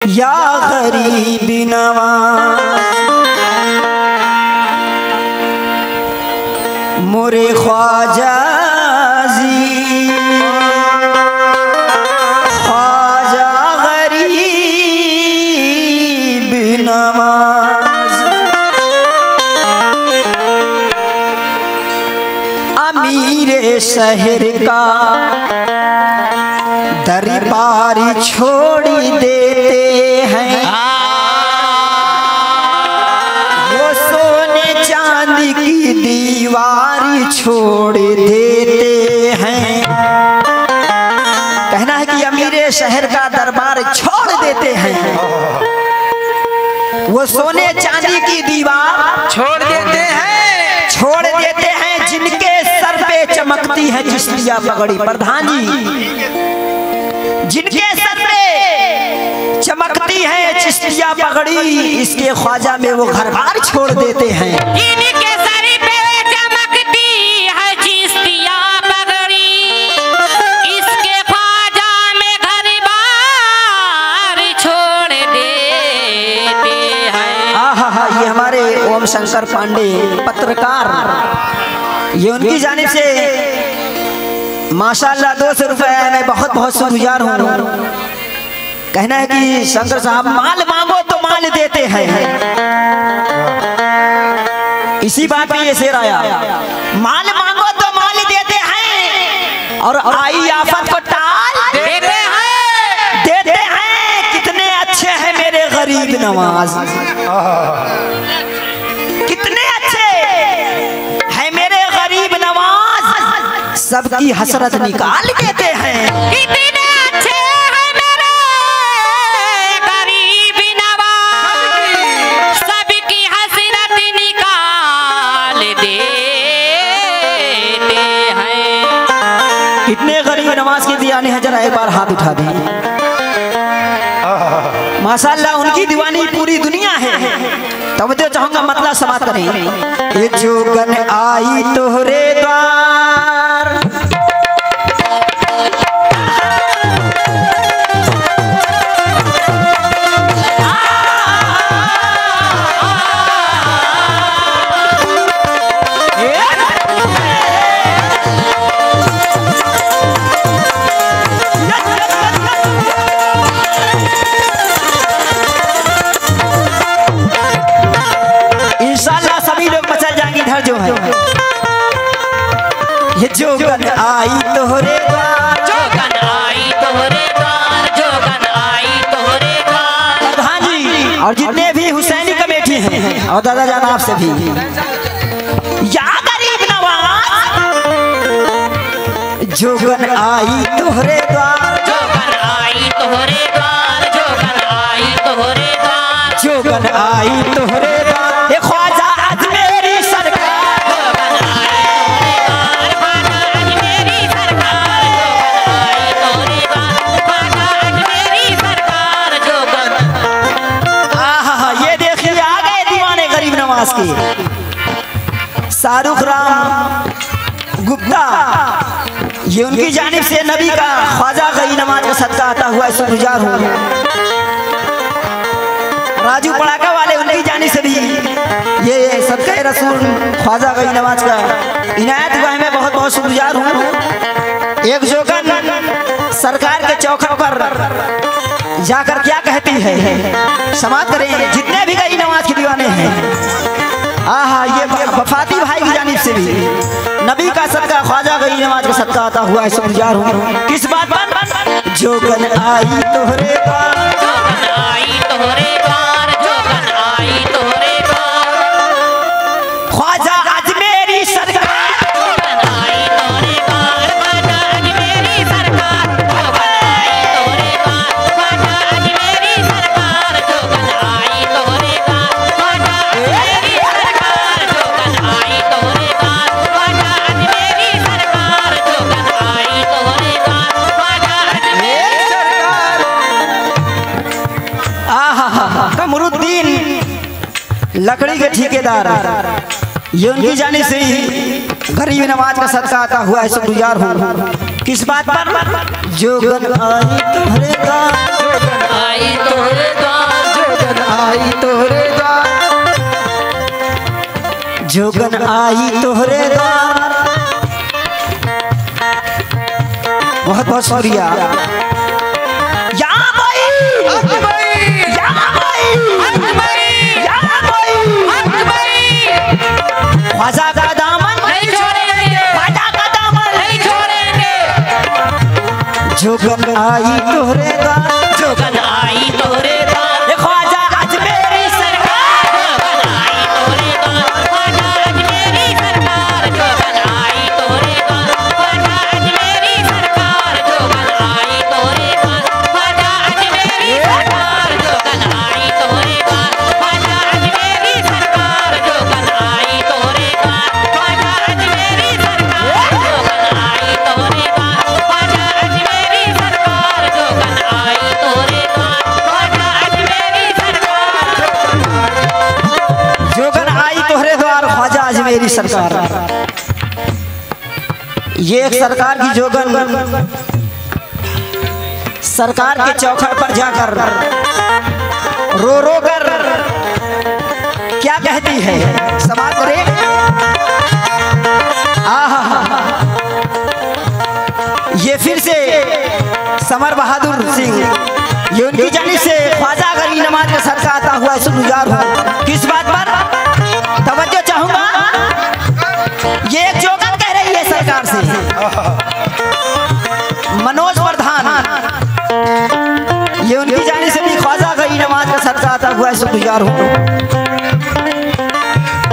या गरीब नवाज मोरे ख्वाजा जी, ख्वाजा गरीब नवाज अमीर शहर का दरबार छोड़ देते हैं, वो सोने चांदी की दीवार छोड़ देते हैं। कहना है कि अमीरे शहर का दरबार छोड़ देते हैं, वो सोने चांदी की दीवार छोड़ देते हैं, जिनके सर पे चमकती है चिश्तिया पगड़ी। प्रधान जी, जिनके सर पे चमकती है चिश्तिया पगड़ी, इसके ख्वाजा में वो घर बार छोड़ देते हैं। इनके सर पे चमकती है चिश्तिया पगड़ी, इसके ख्वाजा में घर बार छोड़ देते हैं। आहा, ये हमारे ओम शंकर पांडे पत्रकार, ये उनकी जानिब से माशाल्लाह 200 रुपए में बहुत बहुत शुक्रगुजार हूँ। कहना है कि शंकर साहब माल मांगो तो माल देते हैं। इसी बात पे ये शेर आया, माल मांगो तो माल देते हैं, और आई आफत को टाल देते हैं। कितने अच्छे हैं मेरे गरीब नवाज, कितने अच्छे हैं मेरे गरीब नवाज, सबकी हसरत निकाल देते हैं। कितने अच्छे हैं मेरे गरीब नवाज, सबकी हसरत निकाल देते हैं। कितने गरीब नवाज की दीवानी है, जरा एक बार हाथ उठा दी। माशाल्लाह उनकी दीवानी पूरी दुनिया है। तब तो चाहूंगा मतलब समाप्त करें। ये जोगन आई तोहरे द्वार, जो है ये जोगन आई तोहरे द्वार, जोगन आई तोहरे द्वार, जोगन आई तोहरे द्वार। प्रधान जी और जितने भी हुसैनी कमेटी हैं और दादा जान आपसे भी, या गरीब नवाज जोगन आई तोहरे द्वार, जोगन आई तोहरे द्वार, जोगन आई तोहरे द्वार, जोगन आई तोहरे द्वार। ये ख्वाजा अजमेरी सरकार, अजमेरी सरकार, अजमेरी सरकार, जोगन। आहा, ये देखिए आ गए दीवाने गरीब नवाज के। शाहरुख राम गुप्ता, ये उनकी जानिब से नबी का ख्वाजा गरीब नवाज का सदका आता हुआ शुक्रगुजार हूँ। राजू पड़ाका वाले, उनकी जानिब से भी ये सदका रसूल ख्वाजा गरीब नवाज का इनायत हुआ है। मैं बहुत बहुत शुक्रगुजार हूँ। एक जोगन सरकार के चौखट पर जाकर क्या कहती है, समाप्त करें। जितने भी गरीब नवाज के दीवाने हैं, आहा, ये वफाती भाई की जानिब से भी नबी का सदका ख्वाजा गरीब नवाज का सदका आता हुआ है शुक्रगुजार हूँ। किस बात पर? जोगन आई तोहरे द्वार, जोगन आई तोहरे द्वार, जोगन आई तोहरे द्वार। ख्वाजा अजमेरी सरकार, जोगन आई तोहरे द्वार, ख्वाजा अजमेरी सरकार, जोगन आई तोहरे द्वार, ख्वाजा अजमेरी सरकार, जोगन आई तोहरे द्वार, ख्वाजा अजमेरी सरकार, जोगन आई तोहरे द्वार, ख्वाजा अजमेरी सरकार, जोगन आई तोहरे द्वार, ख्वाजा अजमेरी सरकार। कमरुद्दीन लकड़ी के ठेकेदार, ये उनकी जानिब से ही गरीब नवाज का सदका आता हुआ है शुक्रगुजार हूँ। किस बात पर? जोगन आई तोहरे द्वार, आई तोहरे द्वार, जोगन आई तोहरे द्वार, जोगन आई तोहरे द्वार। बहुत बहुत शुक्रिया। ख्वाजा का दामन नहीं छोड़ेंगे, ख्वाजा का दामन नहीं छोड़ेंगे। जोगन आई तोहरे द्वार, जोगन आई तोहरे द्वार, ख्वाजा अजमेरी सरकार, जोगन आई तोहरे द्वार, ख्वाजा अजमेरी सरकार, जोगन आई तोहरे द्वार, ख्वाजा अजमेरी सरकार, जोगन आई तोहरे द्वार, ख्वाजा अजमेरी सरकार, जोगन आई तोहरे द्वार, ख्वाजा अजमेरी सरकार, जोगन आई तोहरे द्वार, ख्वाजा अजमेरी सरकार, जोगन आई तोहरे द्वार, ख्वाजा अजमेरी सरकार, जोगन आई तोहरे द्वार, ख्वाजा अजमेरी सरकार। जोगन आई तोहरे द्वार, ख्वाजा अजमेरी सरकार। ये एक सरकार की जोगन सरकार के चौखट पर जाकर रो रो कर क्या कहती है, समाज करे। आहा, ये फिर से समर बहादुर सिंह, ये उनकी जानिब से ख्वाजा गरीब नवाज का सरका आता हुआ शुक्रगुजार हूँ। किस बात पर तवज्जो चाहूंगा, ये एक जोगन कह रही है सरकार से। मनोज प्रधान, ये उनकी जानिब से भी ख्वाजा गरीब नवाज का सरका आता हुआ शुक्रगुजार हूँ।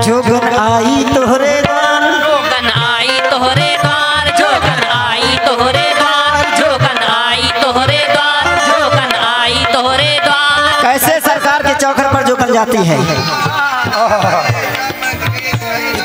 जोगन आई तोहरे द्वार, जोगन आई तोहरे द्वार, जोगन आई तोहरे द्वार, जोगन आई तोहरे द्वार, जोगन आई तोहरे द्वार। कैसे सरकार के चौखट पर जोगन जाती है।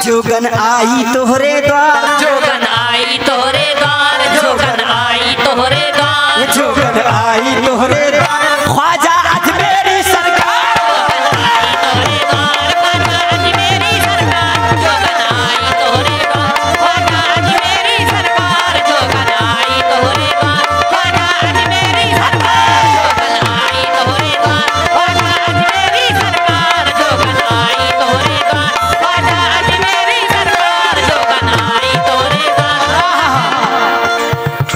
जोगन आई तोहरे द्वार, जोगन आई तोहरे द्वार, जोगन आई तोहरे द्वार, जोगन आई तोहरे द्वार, ख्वाजा अजमेरी सरकार, जोगन आई तोहरे द्वार, ख्वाजा अजमेरी सरकार, जोगन आई तोहरे द्वार, ख्वाजा अजमेरी सरकार, जोगन आई तोहरे द्वार, ख्वाजा अजमेरी सरकार, जोगन आई तोहरे द्वार, ख्वाजा अजमेरी सरकार, जोगन आई तोहरे द्वार।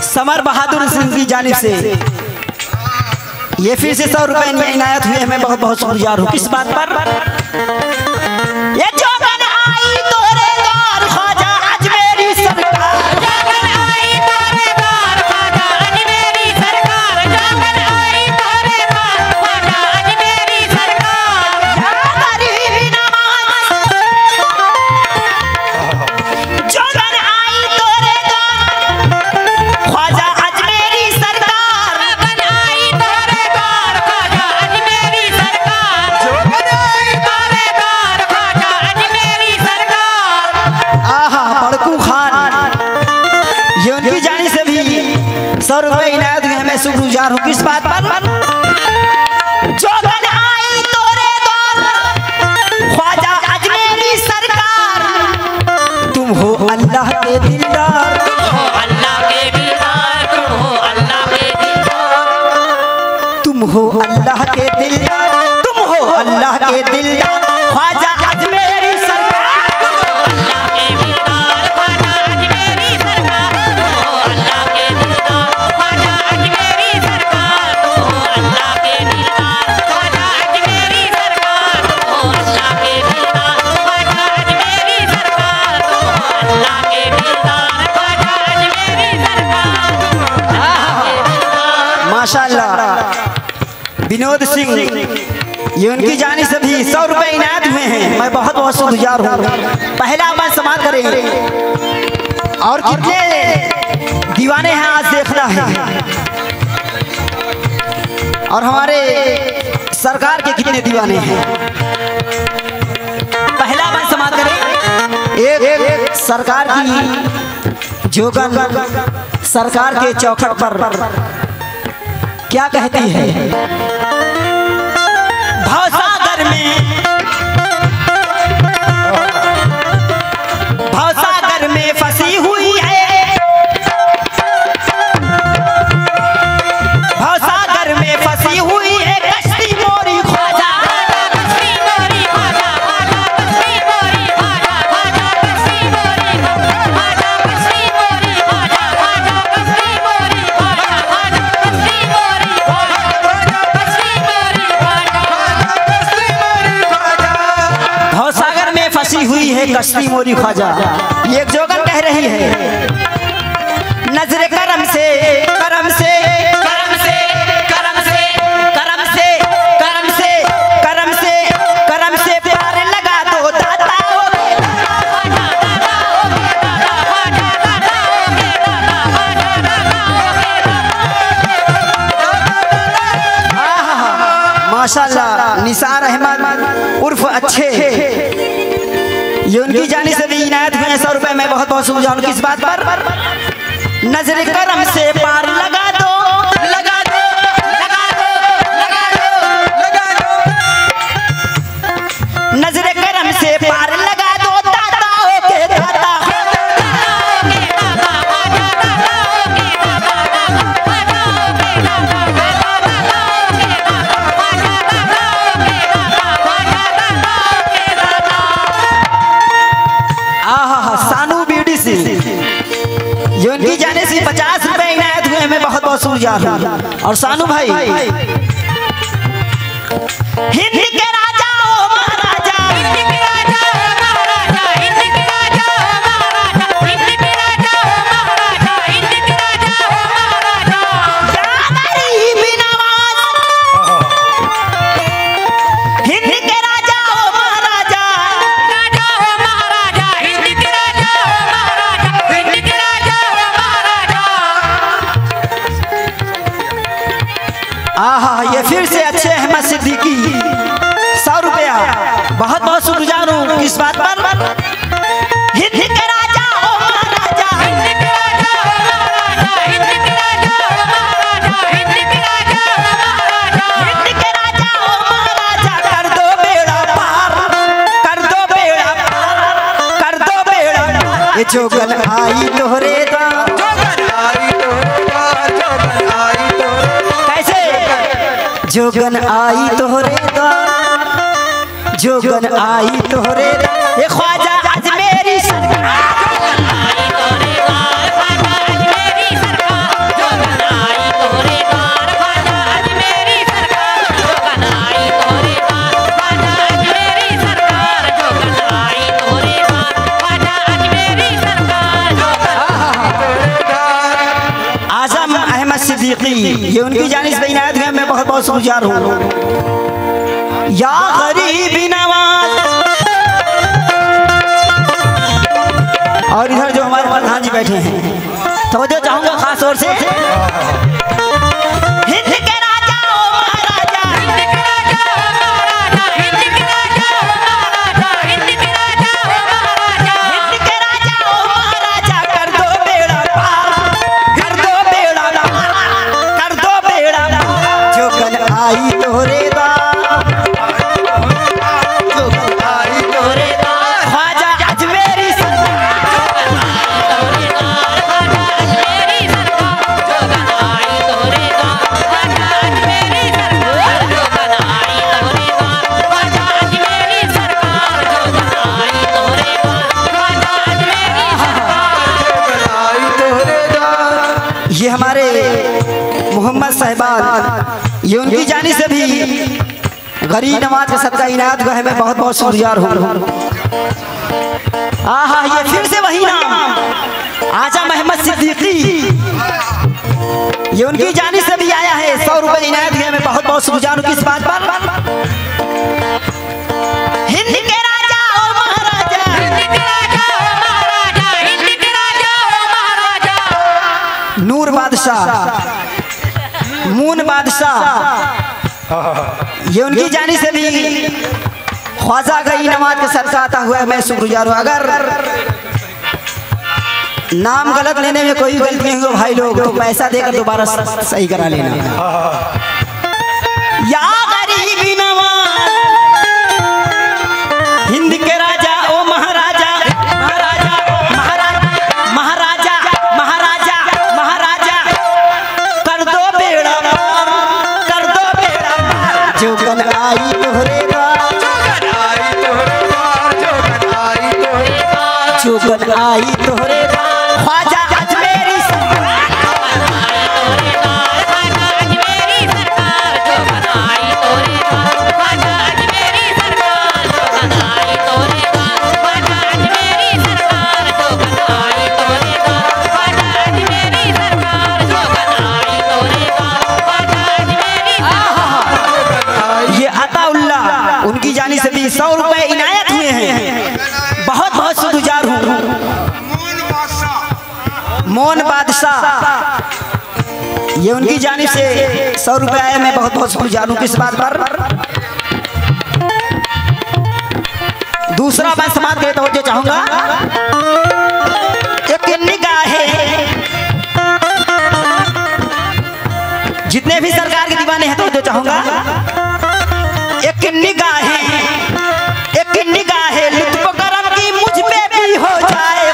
समर बहादुर सिंह की जानिब से ये फिर से 100 रुपए इनायत हुए, मैं बहुत बहुत शुक्रगुजार हूँ। किस बात पर, ये जोगन आई तोहरे द्वार, ख्वाजा अजमेरी सरकार, जोगन आई तोहरे द्वार, ख्वाजा अजमेरी सरकार, जोगन आई तोहरे द्वार, ख्वाजा अजमेरी सरकार, गरीब नवाज, जोगन आई तोहरे द्वार, ख्वाजा अजमेरी सरकार, जोगन आई तोहरे द्वार, ख्वाजा अजमेरी सरकार, जोगन आई तोहरे द्वार, ख्वाजा अजमेरी सरकार। आहा, पड़कू खान, ये उनकी जानी से भी 100 रुपए इनायत हुए, मैं शुक्रगुजार हूँ। किस बात पर, जोगन आई तोहरे द्वार, ख्वाजा अजमेरी सरकार, तुम हो अल्लाह के दिलदार, तुम हो अल्लाह के दीदार, तुम हो अल्लाह के दीदार, तुम हो अल्लाह के दिलदार, तुम हो अल्लाह के दिलदार, ख्वाजा अजमेरी सरकार, अल्लाह के दीदार, ख्वाजा अजमेरी सरकार, तुम हो अल्लाह के दीदार, ख्वाजा अजमेरी सरकार, तुम हो अल्लाह के दीदार, ख्वाजा अजमेरी सरकार, तुम हो अल्लाह के दीदार, ख्वाजा अजमेरी सरकार, तुम हो अल्लाह के दीदार, ख्वाजा अजमेरी सरकार, तुम हो अल्लाह के दीदार। माशाल्लाह। विनोद सिंह, ये उनकी जानिब से भी 100 रुपए इनायत हुए हैं, मैं बहुत बहुत शुक्रगुजार हूँ। पहला बार समाप्त करेंगे और कितने दीवाने हैं आज देखना है, और हमारे सरकार के कितने दीवाने हैं। पहला बार समाप्त करें, एक सरकार की जोगन सरकार के चौखट पर क्या कहती है। भवसागर में फंसी हुई है, है कश्ती मोरी ख्वाजा। ये एक जोगन कह रही है, नजरे करम से करम से करम से करम से करम से करम से करम से करम से प्यार लगा दो दाता। माशाल्लाह निसार अहमद उर्फ अच्छे, ये उनकी जानी से भी इनायत हुए 100 रुपए में। बहुत बहुत शुभ किस बात पर? नजर करम से पार लगा दो लगा दो लगा दो लगा दो लगा दो, नजर करम से पार लगा दो दाता के दाता। सानू बीडी से ये उनकी जाने से 50 रुपए इनायत हुए। मैं बहुत बहुत शुक्रगुजार हूँ। और सानू भाई हिंद के राजा ओ महाराजा, हिंद के राजा ओ महाराजा, हिंद के राजा ओ महाराजा, हिंद के राजा ओ महाराजा, हिंद के राजा ओ महाराजा, जानी बिनवाज हिंद के राजा ओ महाराजा, राजा ओ महाराजा, हिंद के राजा ओ महाराजा, हिंद के राजा ओ महाराजा। आहा, ये फिर से अच्छे अहमद सिद्दीकी 100 रुपया। बहुत बहुत शुक्रगुजार हूँ। किस बात पर? हिंद के राजा ओ महाराजा, हिंद के राजा ओ महाराजा, हिंद के राजा ओ महाराजा, हिंद के राजा ओ महाराजा, हिंद के राजा ओ महाराजा। कर दो बेड़ा पार, कर दो बेड़ा पार, कर दो बेड़ा पार। ये जोगन आई तोहरे दा, जोगन आई तोहरे दा, जोगन आई तोहरे। कैसे? जोगन आई तोहरे दा, जोगन आई तोहरे दा। ये ख्वाजा अजमेरी सरकार, जोगन आई तोहरे दार, ख्वाजा अजमेरी सरकार, जोगन आई तोहरे दार, ख्वाजा अजमेरी सरकार, जोगन आई तोहरे दार, ख्वाजा अजमेरी सरकार, जोगन आई तोहरे दार, ख्वाजा अजमेरी सरकार, जोगन। आजम अहमद सिद्दीकी, ये उनकी जानिब से इनायत है। मैं बहुत बहुत शुक्रगुजार हूँ। या गरीबी नवाज। और इधर जो हमारे प्रधान जी बैठे हैं, तवज्जो चाहूंगा खास तौर से। हिंद के राजा ओ महाराजा, हिंद के राजा ओ महाराजा, हिंद के राजा ओ महाराजा, हिंद के राजा ओ महाराजा, हिंद के राजा ओ महाराजा। कर दो बेड़ा पार, कर दो बेड़ा पार, कर दो बेड़ा पार। जोगन आई तोहरे दा, जोगन आई तोहरे दा, ख्वाजा अजमेरी सरकार, जोगन आई तोहरे दा, ख्वाजा अजमेरी सरकार, जोगन आई तोहरे दा, ख्वाजा अजमेरी सरकार, जोगन आई तोहरे दा, ख्वाजा अजमेरी सरकार, जोगन आई तोहरे दा, ख्वाजा अजमेरी सरकार, जोगन आई तोहरे दा। ये हमारे मोहम्मद साहिबान, ये उनकी जानी से भी गरीब नवाज का सदका इनायत हुआ है। मैं बहुत बहुत शुक्रगुजार हूँ। आहा, ये फिर से वही नाम आजम अहमद सिद्दीकी, ये उनकी जानी से भी आया है। 100 रुपए इनायत है। मैं बहुत बहुत शुक्रगुजार हूँ। किस बात पर? हिंद के राजा ओ महाराजा, हिंद के राजा ओ महाराजा, हिंद के राजा ओ महाराजा। नूर बादशाह, मून बादशाह, ये उनकी जानी से भी ख्वाजा गई नमाज के सदका आता हुआ है। मैं शुक्रगुजार हूँ। अगर नाम गलत लेने में कोई गलती हो भाई लोग, तो पैसा देकर दोबारा सही करा लेना। या गरीबी नवाज, हिंद के राजा ओ महाराजा, महाराजा महाराजा महाराजा महाराजा महाराजा। कर दो बेड़ा पार, कर दो बेड़ा पार। जोगन आई तोहरे दा, जोगन आई तोहरे दा, जोगन आई तोहरे दा, जोगन आई तोहरे दा, ख्वाजा अजमेरी सरकार, जोगन आई तोहरे दा, ख्वाजा अजमेरी सरकार, जोगन आई तोहरे दा, ख्वाजा अजमेरी सरकार, जोगन आई तोहरे दा, ख्वाजा सदी 100 रुपए इनायत हुए हैं। बहुत बहुत शुक्रगुजार हूँ। मोन बादशाह, ये उनकी जानिब से 100 रुपए आए। मैं बहुत बहुत शुक्रगुजार हूँ किस बात पर। दूसरा मैं समाज के तवज्जो चाहूंगा। एक निगाहें, जितने भी सरकार के दीवाने हैं तवज्जो चाहूंगा। एक निगाहें लुत्फ करम की मुझ पे भी हो जाए,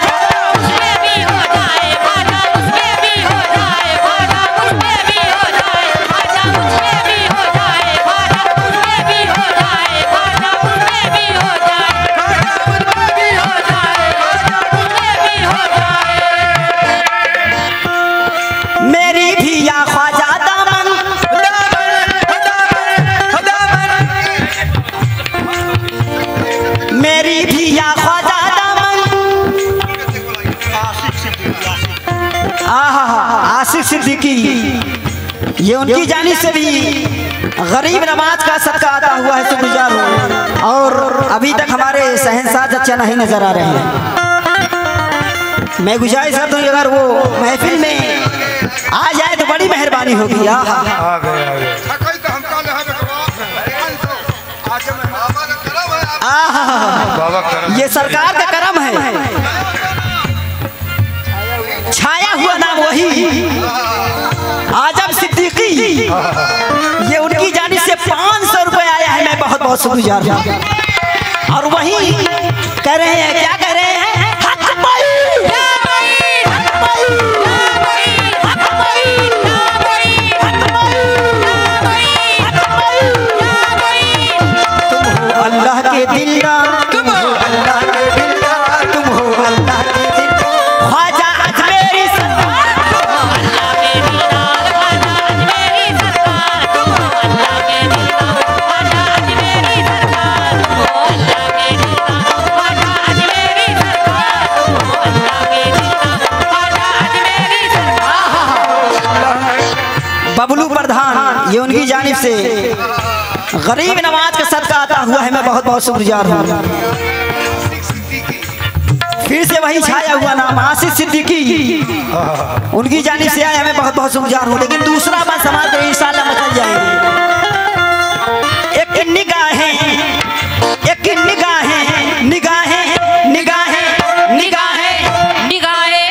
मेरी भी या ख्वाजा दामन, मेरी भी या ख्वाजा दामन। आशिक सिद्दीकी, ये उनकी जानिब से भी गरीब नवाज का सदका आता हुआ है। शुक्रगुजार हूँ। और अभी तक हमारे शहंशाह चचा नहीं नजर आ रहे हैं। मैं गुजारिश करता हूँ अगर वो महफिल में आ जाए तो बड़ी मेहरबानी होगी। ये सरकार का करम है। छाया हुआ नाम वही आजम सिद्दीकी, ये उनकी जानिब से 500 रुपए आया है। मैं बहुत बहुत शुक्रगुजार हूँ। और वही कह रहे हैं, क्या कह रहे हैं? अल्लाह के दिलदार, तुम हो अल्लाह के दिलदार, तुम हो अल्लाह के दिलदार। ख्वाजा अजमेरी सरकार, तुम हो अल्लाह के दिलदार, ख्वाजा अजमेरी सरकार, तुम हो अल्लाह के दिलदार, ख्वाजा अजमेरी सरकार, तुम हो अल्लाह के दिलदार, ख्वाजा अजमेरी सरकार, तुम हो अल्लाह के दिलदार, ख्वाजा अजमेरी सरकार। बबलू प्रधान, ये उनकी जानिब से गरीब नवाज का सदका आता हुआ है। मैं बहुत बहुत शुक्रगुजार हूँ। फिर से वही छाया हुआ नाम आशिक सिद्दीकी, उनकी जानिब से आया। मैं बहुत बहुत शुक्रगुजार हूँ। लेकिन दूसरा बात समाज में इंशाल्लाह मचल जाएंगे। एक निगाहें, एक निगाहें, निगाहें, निगाहें, निगाहें, निगाहें,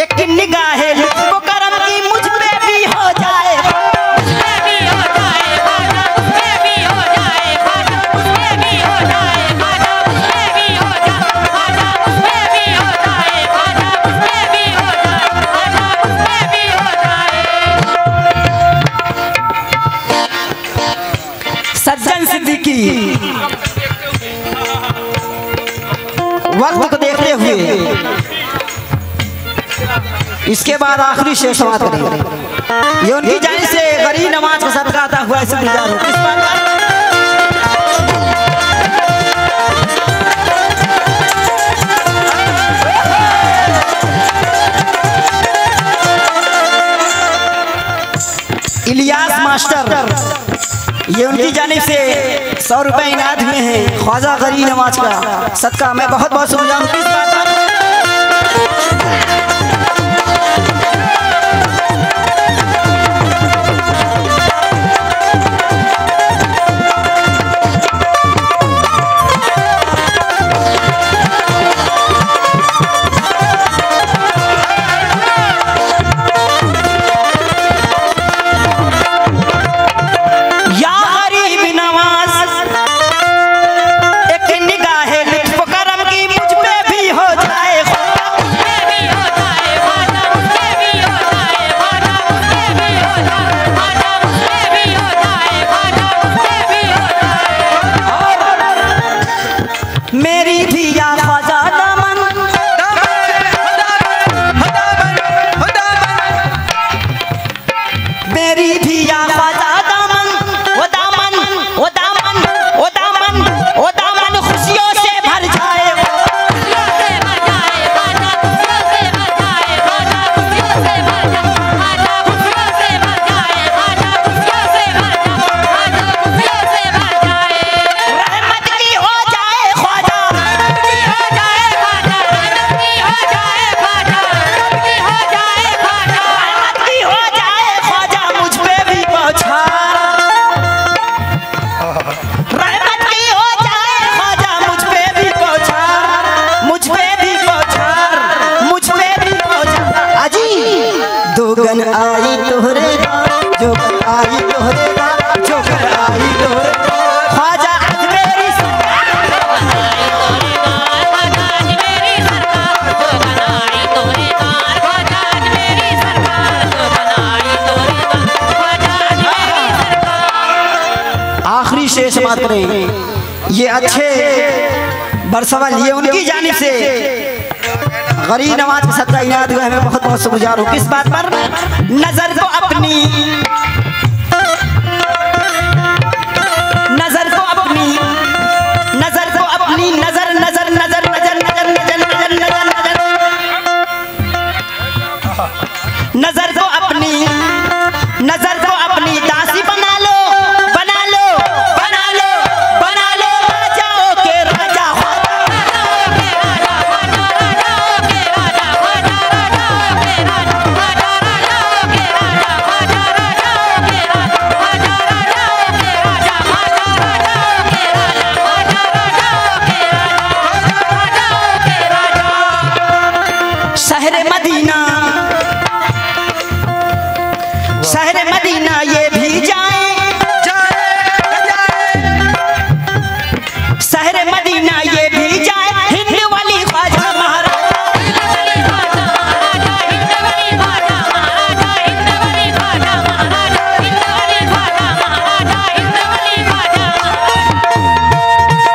एक निगाहें लुत्फ करम की मुझ पे भी हो जाए, सज्जन सिद्दीकी। वक्त को देखते हुए इसके बाद आखिरी शेर समाप्त करेंगे। ये उनकी जानिब से गरीब नवाज का सदका आता हुआ है। शुक्रगुजार हूँ। इस बात पर इलियास मास्टर, ये उनकी जानिब से 100 रुपए इनायत हुए हैं। ख्वाजा गरीब नवाज का सदका। मैं बहुत बहुत शुक्रगुजार हूँ। इस बात पर एक निगाहें लुत्फ करम की मुझ पे भी हो जाए, आखिरी शेष बात करें, ये अच्छे बरसवा लिए उनकी जानिब से गरीब नवाज के सदका इनायत हुआ हमें बहुत बहुत शुक्रगुजार हूँ। किस बात पर? नजर को अपनी नजर को अपनी नजर को अपनी नजर नजर नजर नजर नजर नजर नजर नजर नजर नजर को अपनी नजर को अपनी दासी बना लो बना लो बना लो बना लो राजाओं के राजा शहर मदीना शहर मदीना ये भी जाए शहर मदीना ये भी जाए हिंद वाली ख्वाजा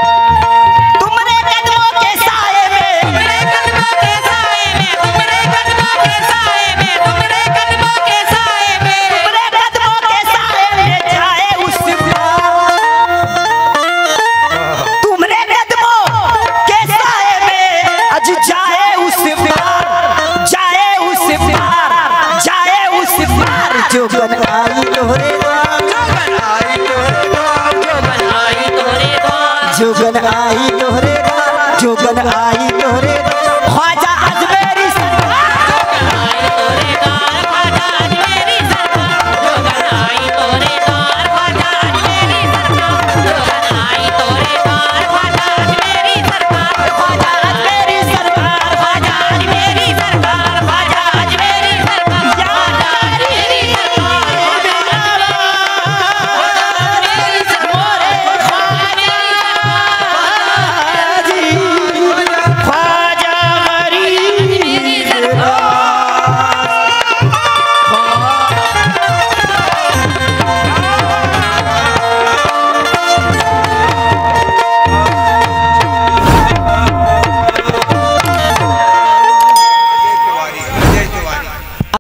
तुम्हारे कदमों के साए में तुम्हारे कदमों के साए में तुम्हारे कदमों के साए में तुम्हारे कदमों के साए में तुम्हारे कदमों के साए में जाए उस तुम्हारे कदमों के साए में अज जाए उस प्यार जाए उस प्यार जाए उस प्यार जो गन आई तोहरे जो गन आई तोहरे जो गन आई